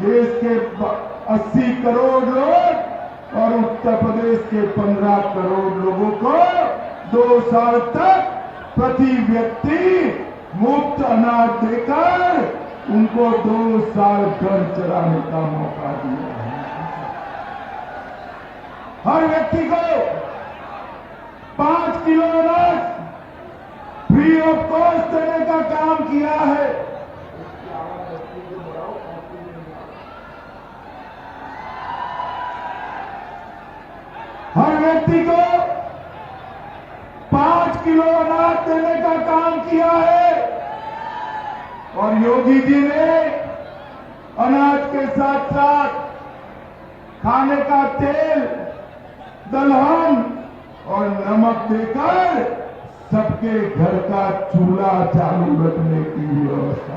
देश के 80 करोड़ लोग और उत्तर प्रदेश के 15 करोड़ लोगों को 2 साल तक प्रति व्यक्ति मुफ्त अनाज देकर उनको 2 साल घर चलाने का मौका दिया है। हर व्यक्ति को 5 किलो अनाज फ्री ऑफ कॉस्ट देने का काम किया है। हर व्यक्ति को 5 किलो अनाज देने का काम किया है। और योगी जी ने अनाज के साथ साथ खाने का तेल, दलहन और नमक देकर सबके घर का चूल्हा चालू रखने की व्यवस्था।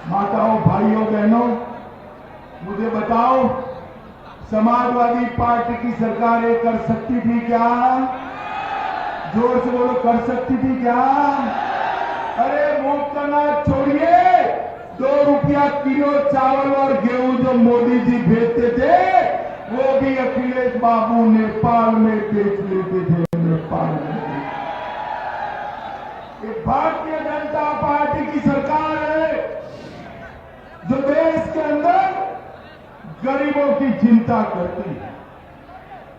माताओं, भाइयों, बहनों, मुझे बताओ, समाजवादी पार्टी की सरकार ये कर सकती थी क्या? जोर से बोलो, कर सकती थी क्या? अरे मुफ्त अनाज छोड़िए, 2 रुपया किलो चावल और गेहूं जो मोदी जी भेजते थे वो भी अखिलेश बाबू नेपाल में बेच लेते थे। नेपाल में ये भारतीय जनता पार्टी की सरकार है जो देश के अंदर गरीबों की चिंता करती है।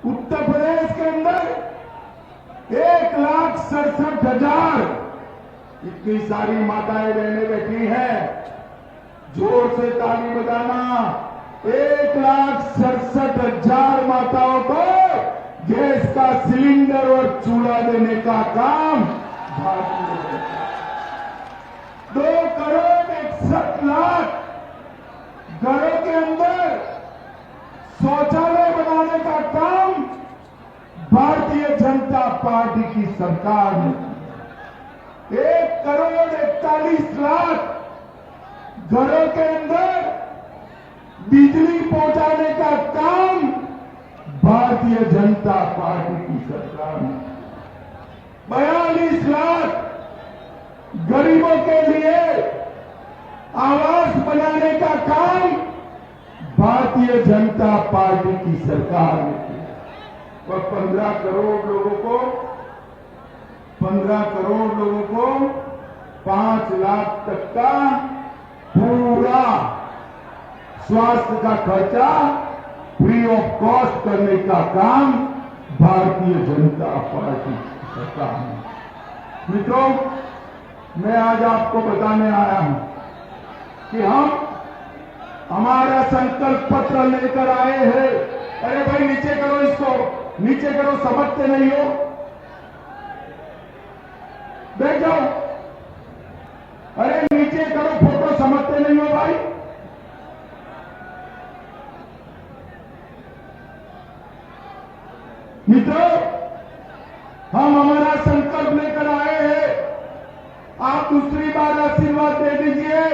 उत्तर प्रदेश के अंदर 1,67,000 इतनी सारी माताएं बहनें बैठी हैं, जोर से ताली बजाना। 1,67,000 माताओं को गैस का सिलेंडर और चूल्हा देने का काम भारतीय जनता। 2 करोड़ 61 लाख घरों के अंदर शौचालय बनाने का काम भारतीय जनता पार्टी की सरकार ने किया। 1 करोड़ 41 लाख घरों के अंदर बिजली पहुंचाने का काम भारतीय जनता पार्टी की सरकार ने। 42 लाख गरीबों के लिए आवास बनाने का काम भारतीय जनता पार्टी की सरकार ने किया। और 15 करोड़ लोगों को 5 लाख तक का पूरा स्वास्थ्य का खर्चा फ्री ऑफ कॉस्ट करने का काम भारतीय जनता पार्टी की सरकार ने। मित्रों, मैं आज आपको बताने आया हूं कि हम हमारा संकल्प पत्र लेकर आए हैं। अरे भाई, नीचे करो, इसको नीचे करो, समझते नहीं हो, बैठ जाओ। अरे नीचे करो फोटो, समझते नहीं हो भाई। मित्रों, हम हमारा संकल्प लेकर आए हैं। आप दूसरी बार आशीर्वाद दे दीजिए।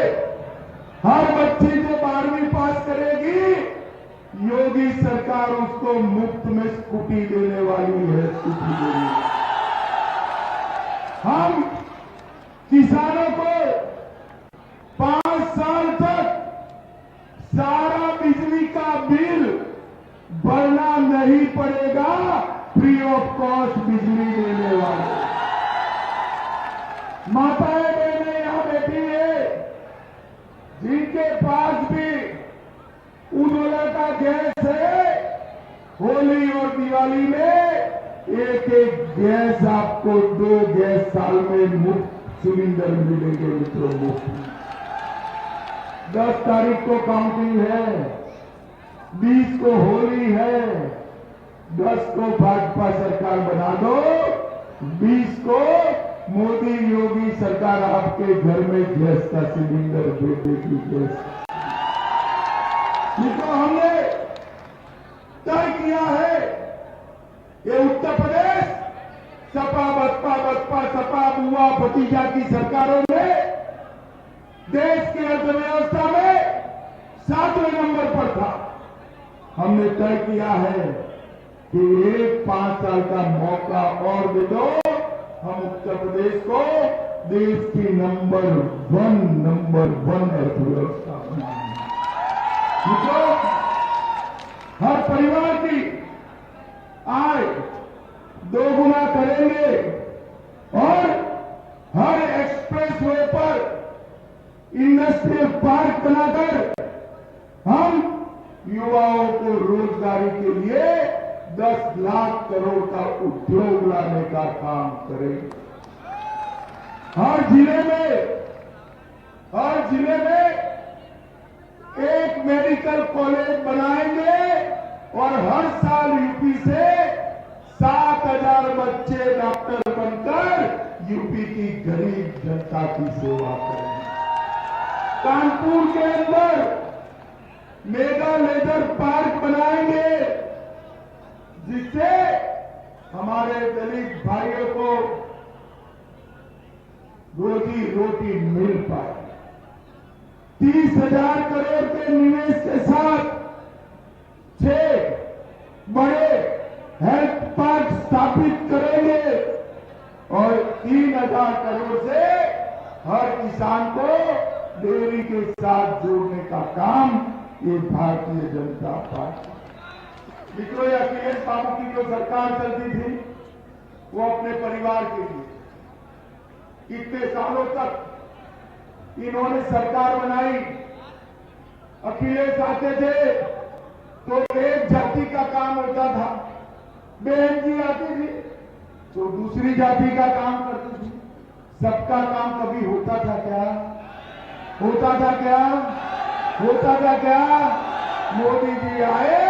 हर बच्ची जो 12वीं पास करेगी, योगी सरकार उसको मुफ्त में स्कूटी देने वाली है। स्कूटी देने, हम किसानों को 5 साल तक सारा बिजली का बिल भरना नहीं पड़ेगा। फ्री ऑफ कॉस्ट बिजली देने वाले माताएं बहनें यहां बैठी है, जिनके पास भी उज्ज्वला का गैस है, होली और दिवाली में एक गैस आपको 2 गैस साल में मुफ्त सिलेंडर मिलेंगे। मित्रों, मुफ्त। 10 तारीख को काउंटिंग है, 20 को होली है, 10 को भाजपा सरकार बना दो, 20 को मोदी योगी सरकार आपके घर में गैस का सिलेंडर दे देगी। गैस तो हमने तय किया है, ये उत्तर प्रदेश सपा बसपा सपा बुआ भतीजा की सरकारों ने देश की अर्थव्यवस्था में 7वें नंबर पर था। हमने तय किया है कि एक 5 साल का मौका और दे दो, हम उत्तर प्रदेश को देश की नंबर वन अर्थव्यवस्था मित्रों, हर परिवार की आय दोगुना करेंगे और हर एक्सप्रेस वे पर इंडस्ट्रियल पार्क बनाकर हम युवाओं को रोजगारी के लिए 10 लाख करोड़ का उद्योग लाने का काम करेंगे। हर जिले में एक मेडिकल कॉलेज बनाएंगे और हर साल यूपी से 7,000 बच्चे डॉक्टर बनकर यूपी की गरीब जनता की सेवा करेंगे। कानपुर के अंदर मेगा लेजर पार्क बनाएंगे जिससे हमारे दलित भाइयों को रोजी रोटी मिल पाए। 30,000 करोड़ के निवेश के साथ 6 बड़े हेल्थ पार्क स्थापित करेंगे और 3,000 करोड़ से हर किसान को डेयरी के साथ जोड़ने का काम ये भारतीय जनता पार्टी। मित्रों, अखिलेश बाबू की जो सरकार चलती थी वो अपने परिवार के लिए इतने सालों तक इन्होंने सरकार बनाई। अखिलेश आते थे तो एक जाति का काम होता था, बहन जी आती थी तो दूसरी जाति का काम करती थी। सबका काम कभी होता था क्या? होता था क्या? होता था क्या? मोदी जी आए,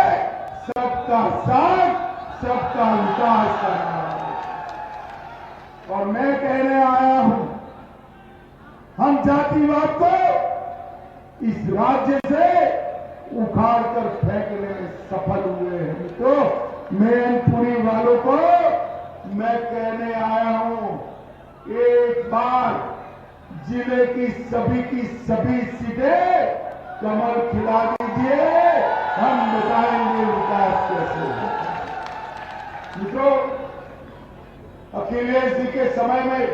सबका साथ, सबका विकास करना। और मैं कहने आया हूं, हम जातिवाद को इस राज्य से उखाड़ कर फेंकने में सफल हुए हैं। तो मैनपुरी वालों को मैं कहने आया हूं, एक बार जिले की सभी सीटें कमल खिला दीजिए, हम बताएंगे विकास कैसे। मित्रों, अखिलेश जी के समय में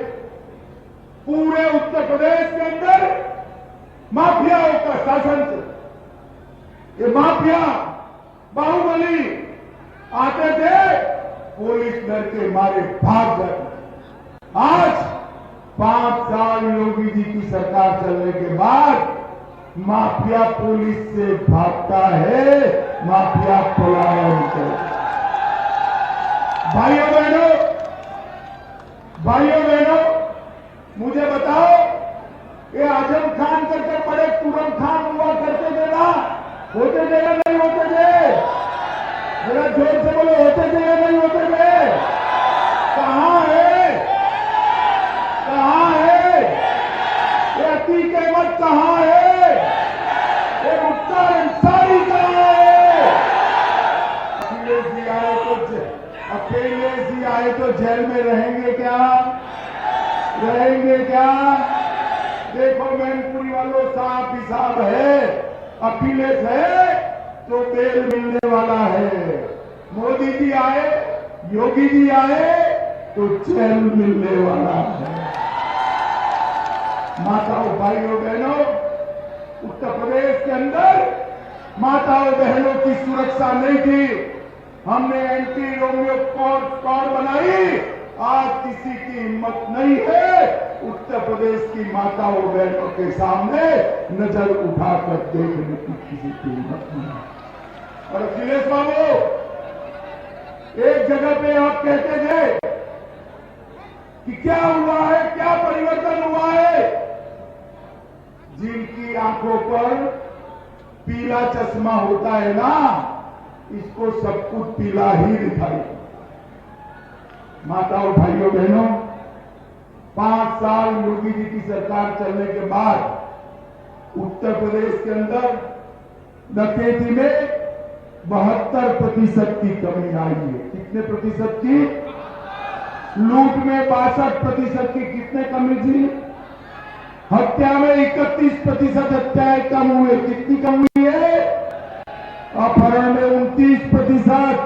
पूरे उत्तर प्रदेश के अंदर माफियाओं का शासन था। ये माफिया बाहुबली आते थे, पुलिस डर के मारे भाग जाते। आज 5 साल योगी जी की सरकार चलने के बाद माफिया पुलिस से भागता है, माफिया पलायन करता है। भाइयों बहनों, मुझे बताओ, ये आजम खान करके बड़े तुरम खान हुआ करते थे ना? होते थे या नहीं होते थे? जरा जोर से बोलो, होते थे या नहीं होते थे? कहां है? कहां है ये अतीक अहमद? कहां है ये मुख्तार अंसारी? कहां है? अखिलेश जी आए तो जेल में रहेंगे क्या? रहेंगे क्या? देखो, मैनपुरी वालों, साफ हिसाब है। अखिलेश है तो बेल मिलने वाला है। मोदी जी आए, योगी जी आए तो जेल मिलने वाला है। माताओं, भाइयों, बहनों, उत्तर प्रदेश के अंदर माताओं बहनों की सुरक्षा नहीं थी। हमने एंटी रोमियो कोड बनाई। आज किसी की हिम्मत नहीं है उत्तर प्रदेश की माताओं बहनों के सामने नजर उठाकर देखने की, किसी की हिम्मत नहीं है। और अखिलेश बाबू, एक जगह पे आप कहते थे कि क्या हुआ है, क्या परिवर्तन हुआ है? जिनकी आंखों पर पीला चश्मा होता है ना, इसको सब कुछ पीला ही दिखाई। माताओं, भाइयों, बहनों, 5 साल योगी जी की सरकार चलने के बाद उत्तर प्रदेश के अंदर डकैती में 72% की कमी आई है। कितने प्रतिशत की? लूट में 62% की कितने कमी थी? हत्या में 31% हत्याएं कम हुए। कितनी कम हुई है? अपहरण में 29%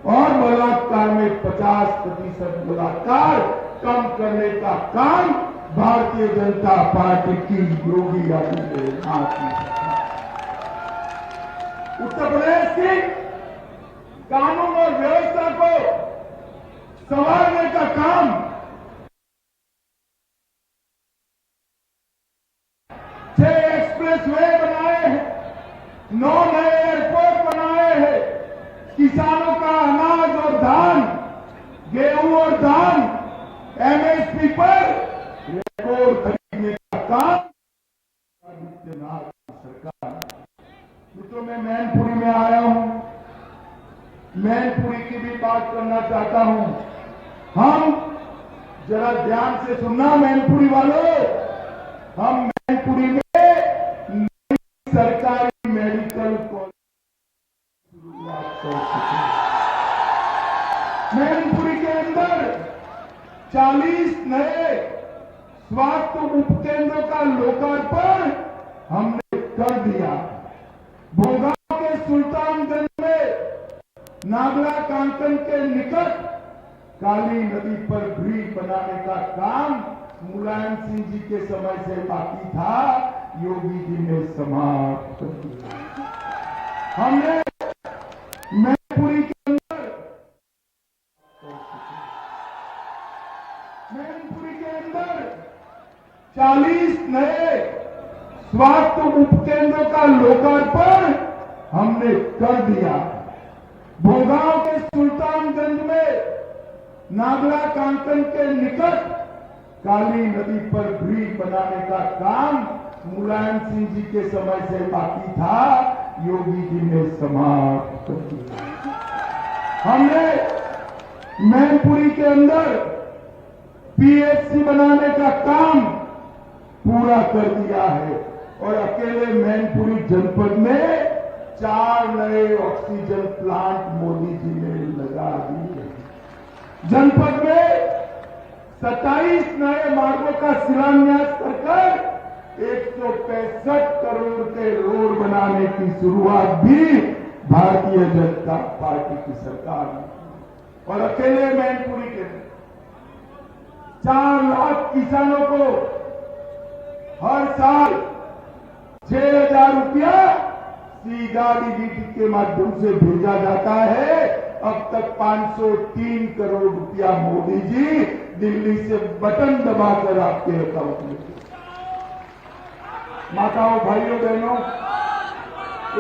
और बलात्कार में 50% बलात्कार कम करने का काम भारतीय जनता पार्टी की योगी आदित्यनाथ की। उत्तर प्रदेश की कानून और व्यवस्था को संभालने का काम 6 एक्सप्रेस वे बनाए हैं, 9 नए एयरपोर्ट बनाए हैं, किसानों का अनाज और धान, गेहूं और धान एमएसपी पर रिकॉर्ड खरीदने का काम सरकार। मित्रों, मैं मैनपुरी में आया हूं, मैनपुरी की भी बात करना चाहता हूं। हम जरा ध्यान से सुनना मैनपुरी वालों, हम मैनपुरी में नई सरकारी मेडिकल कॉलेज शुरुआत कर चुके हैं। मैनपुरी के अंदर 40 नए स्वास्थ्य उपकेंद्रों का लोकार्पण हमने कर दिया। भोगांव के सुल्तानगंज में नागला कांकन के निकट काली नदी पर ब्रिज बनाने का काम मुलायम सिंह जी के समय से बाकी था, योगी जी ने समाप्त कर दिया। हमने मैनपुरी के अंदर 40 नए स्वास्थ्य उपकेंद्रों का लोकार्पण हमने कर दिया। भोगांव के सुल्तानगंज में नागला कांकन के निकट काली नदी पर ब्रिज बनाने का काम मुलायम सिंह जी के समय से बाकी था, योगी जी ने समाप्त कर दिया। हमने मैनपुरी के अंदर पीएचसी बनाने का काम पूरा कर दिया है और अकेले मैनपुरी जनपद में 4 नए ऑक्सीजन प्लांट मोदी जी ने लगा दिए। जनपद में 27 नए मार्गों का शिलान्यास कर 165 करोड़ के रोड बनाने की शुरुआत भी भारतीय जनता पार्टी की सरकार ने की। और अकेले मैनपुरी के 4 लाख किसानों को हर साल 6,000 रुपया सीधा डीबीटी के माध्यम से भेजा जाता है। अब तक 503 करोड़ रुपया मोदी जी दिल्ली से बटन दबाकर आपके अकाउंट में। माताओं, भाइयों, बहनों,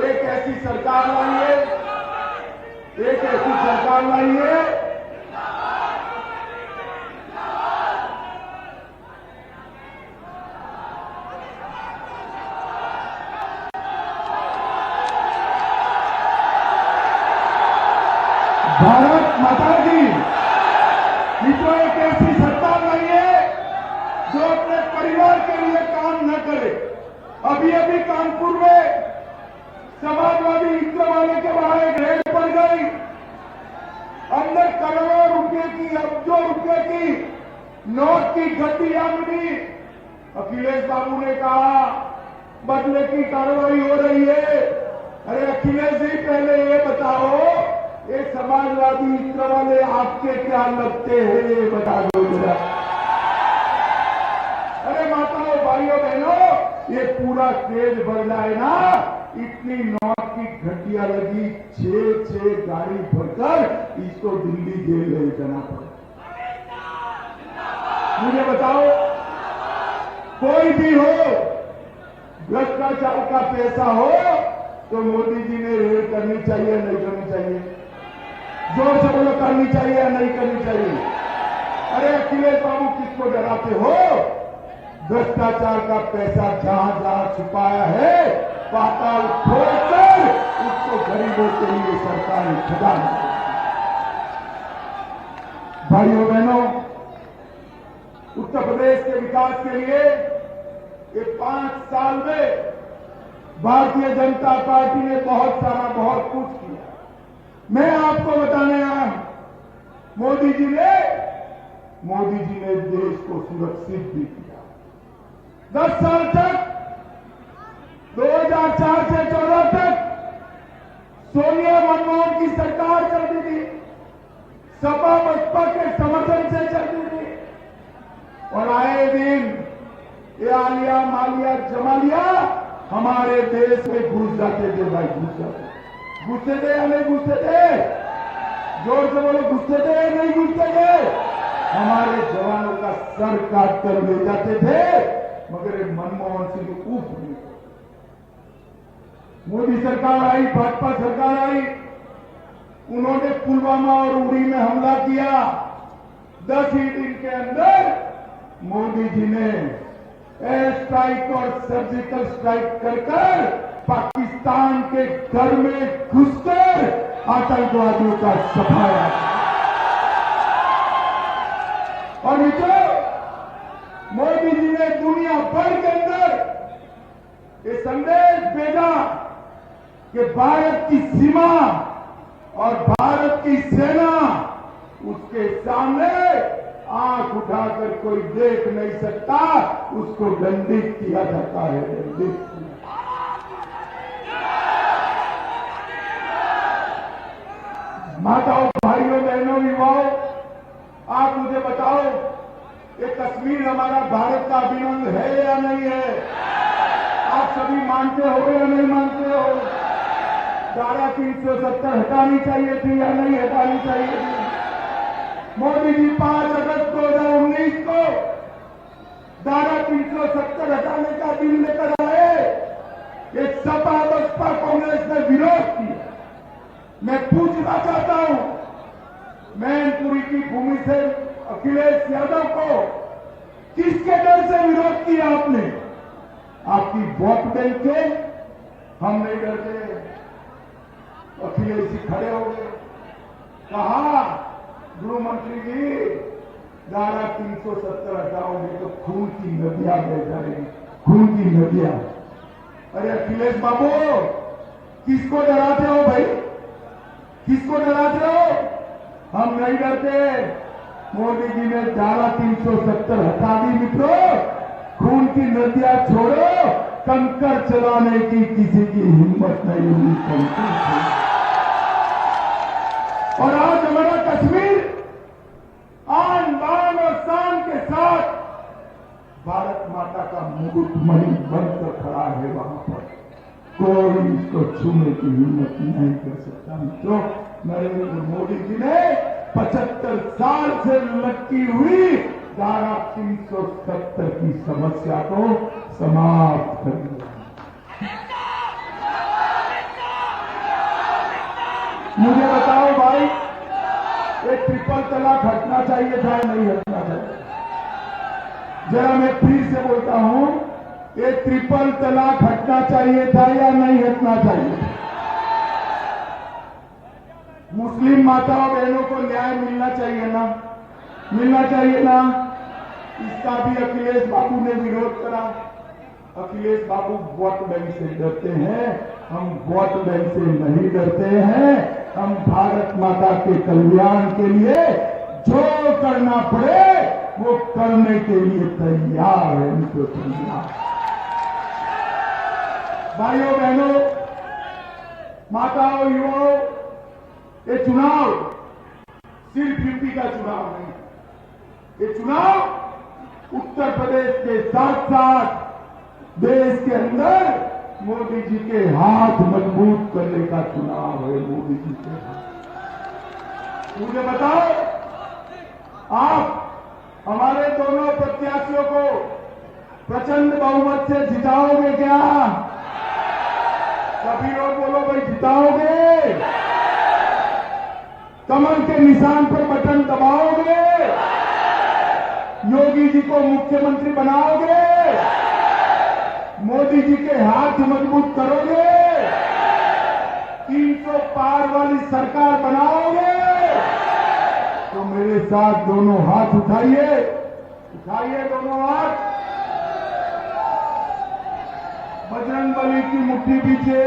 एक ऐसी सरकार लाइए, एक ऐसी सरकार लाइए भारत माता की। मित्रों, एक ऐसी सरकार लाइए जो अपने परिवार के लिए काम न करे। अभी अभी कानपुर में समाजवादी इंद्र वाले के वहां एक रेड पड़ गई, अंदर करोड़ों रुपए की, अरबों रुपए की नोट की गड्डियां मिली। अखिलेश बाबू ने कहा बदले की कार्रवाई हो रही है। अरे अखिलेश जी, पहले ये बताओ, ये समाजवादी इंद्र वाले आपके क्या लगते हैं, ये बता दो जरा। अरे माताओं, भाइयों, बहनों, ये पूरा स्टेज भर जाए ना, इतनी नोट की घटिया लगी, 6 गाड़ी भरकर इसको दिल्ली जेल ले जाना पड़ा। मुझे बताओ, कोई भी हो, भ्रष्टाचार का पैसा हो तो मोदी जी ने रेड करनी चाहिए, नहीं करनी चाहिए? जोर से बोलो, करनी चाहिए या नहीं करनी चाहिए? अरे अखिलेश बाबू, किसको डराते हो? भ्रष्टाचार का पैसा जहां जहां छुपाया है, पाताल खोदकर उसको गरीबों के लिए सरकार खजाना। भाइयों बहनों, उत्तर प्रदेश के विकास के लिए ये 5 साल में भारतीय जनता पार्टी ने बहुत कुछ किया। मैं आपको बताने आया हूं, मोदी जी ने देश को सुरक्षित भी किया। 10 साल तक, 2004 से 14 तक सोनिया मनमोहन की सरकार चलती थी, सपा बसपा के समर्थन से चलती थी और आए दिन ये आलिया मालिया जमालिया हमारे देश में घुस जाते थे भाई, घुस जाते। गुस्से थे या नहीं गुस्से थे? जोर से बोलो, गुस्से थे या नहीं गुस्से थे? हमारे जवानों का सर काट कर ले जाते थे, मगर मनमोहन सिंह उफ नहीं। मोदी सरकार आई, भाजपा सरकार आई, उन्होंने पुलवामा और उड़ी में हमला किया। 10 ही दिन के अंदर मोदी जी ने एयर स्ट्राइक और सर्जिकल स्ट्राइक कर पाकिस्तान के घर में घुसकर आतंकवादियों का सफाया। और मित्रों, मोदी जी ने दुनिया भर के अंदर ये संदेश भेजा कि भारत की सीमा और भारत की सेना, उसके सामने आंख उठाकर कोई देख नहीं सकता, उसको दंडित किया जाता है। दंडित माताओं, भाइयों, बहनों, युवाओं, आप मुझे बताओ, ये कश्मीर हमारा भारत का अभिन्न है या नहीं है? आप सभी मानते हो या नहीं मानते हो? धारा 370 हटानी चाहिए थी या नहीं हटानी चाहिए थी? मोदी जी 5 अगस्त 2019 को धारा 370 हटाने का बिल लेकर आए। ये सपा बसपा कांग्रेस ने विरोध किया। मैं पूछना चाहता हूं, मैनपुरी की भूमि से अखिलेश यादव को किसके डर से विरोध किया आपने? आपकी वोट बैंक के? हम नहीं डरते। अखिलेश जी खड़े हो गए, कहा गृह मंत्री जी धारा 370 हटाओगे तो खून की नदियां बह जाएगी, खून की नदियां। अरे अखिलेश बाबू, किसको डराते हो भाई? किसको डराते हो? हम नहीं डरते। मोदी जी ने धारा 370 हटा दी। मित्रों, खून की नदियां छोड़ो, कंकर चलाने की किसी की हिम्मत नहीं हुई। और आज हमारा कश्मीर आन बान और शान के साथ भारत माता का मुकुटमणि बनकर खड़ा है। वहां पर कोई इसको छूने की हिम्मत नहीं कर सकता। मित्रों, नरेंद्र मोदी जी ने 75 साल से लटकी हुई धारा 370 की समस्या को समाप्त कर दिया। मुझे बताओ भाई, ये ट्रिपल तलाक हटना चाहिए था या नहीं हटना चाहिए? जरा मैं फिर से बोलता हूं, ये ट्रिपल तलाक हटना चाहिए था या नहीं हटना चाहिए? मुस्लिम माताओं बहनों को न्याय मिलना चाहिए ना? मिलना चाहिए ना? इसका भी अखिलेश बाबू ने विरोध करा। अखिलेश बाबू वोट बैंक से डरते हैं, हम वोट बैंक से नहीं डरते हैं। हम भारत माता के कल्याण के लिए जो करना पड़े वो करने के लिए तैयार है। उनको तैयार। भाइयों बहनों, माताओं, युवाओं, ये चुनाव सिर्फ यूपी का चुनाव नहीं, ये चुनाव उत्तर प्रदेश के साथ साथ देश के अंदर मोदी जी के हाथ मजबूत करने का चुनाव है। मोदी जी के हाथ। मुझे बताओ, आप हमारे दोनों प्रत्याशियों को प्रचंड बहुमत से जिताओगे क्या? सभी लोग बोलो भाई, जिताओगे? कमल के निशान पर बटन दबाओगे? योगी जी को मुख्यमंत्री बनाओगे? मोदी जी के हाथ मजबूत करोगे? 300 पार वाली सरकार बनाओगे? तो मेरे साथ दोनों हाथ उठाइए, उठाइए दोनों हाथ, बजरंगबली की मुट्ठी पीछे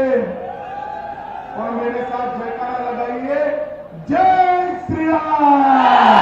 और मेरे साथ जयकारा लगाइए, जय श्री राम।